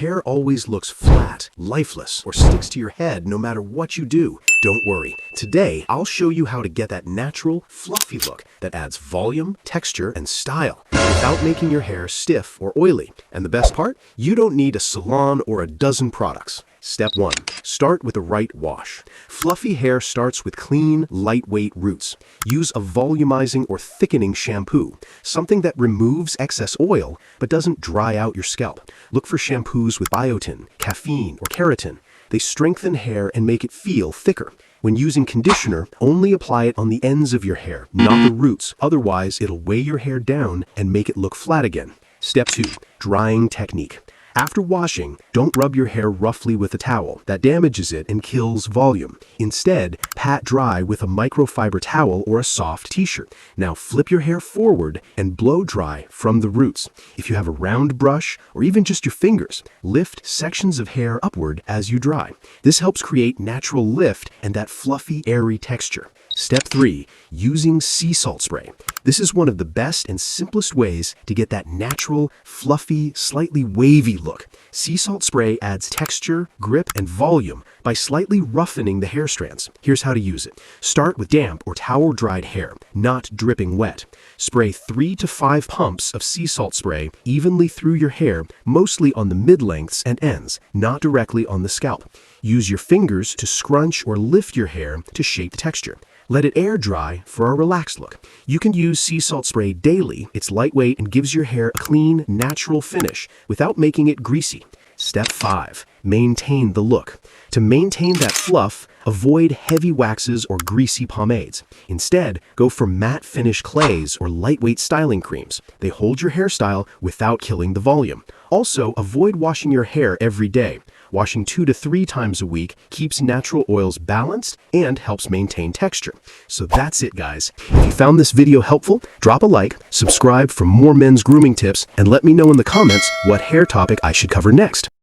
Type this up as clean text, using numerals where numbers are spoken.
hair always looks flat, lifeless, or sticks to your head no matter what you do, don't worry. Today, I'll show you how to get that natural, fluffy look that adds volume, texture, and style without making your hair stiff or oily. And the best part? You don't need a salon or a dozen products. Step 1. Start with the right wash. Fluffy hair starts with clean, lightweight roots. Use a volumizing or thickening shampoo, something that removes excess oil but doesn't dry out your scalp. Look for shampoos with biotin, caffeine, or keratin. They strengthen hair and make it feel thicker. When using conditioner, only apply it on the ends of your hair, not the roots. Otherwise, it'll weigh your hair down and make it look flat again. Step 2. Drying technique. After washing, don't rub your hair roughly with a towel. That damages it and kills volume. Instead, pat dry with a microfiber towel or a soft t-shirt. Now flip your hair forward and blow dry from the roots. If you have a round brush or even just your fingers, lift sections of hair upward as you dry. This helps create natural lift and that fluffy, airy texture. Step 3. Using sea salt spray. This is one of the best and simplest ways to get that natural, fluffy, slightly wavy look. Sea salt spray adds texture, grip, and volume by slightly roughening the hair strands. Here's how to use it. Start with damp or towel-dried hair, not dripping wet. Spray 3 to 5 pumps of sea salt spray evenly through your hair, mostly on the mid-lengths and ends, not directly on the scalp. Use your fingers to scrunch or lift your hair to shape the texture. Let it air dry for a relaxed look. You can use sea salt spray daily. It's lightweight and gives your hair a clean, natural finish without making it greasy. Step 5. Maintain the look. To maintain that fluff, avoid heavy waxes or greasy pomades. Instead, go for matte finish clays or lightweight styling creams. They hold your hairstyle without killing the volume. Also, avoid washing your hair every day. Washing 2 to 3 times a week keeps natural oils balanced and helps maintain texture. So that's it, guys. If you found this video helpful, drop a like, subscribe for more men's grooming tips, and let me know in the comments what hair topic I should cover next.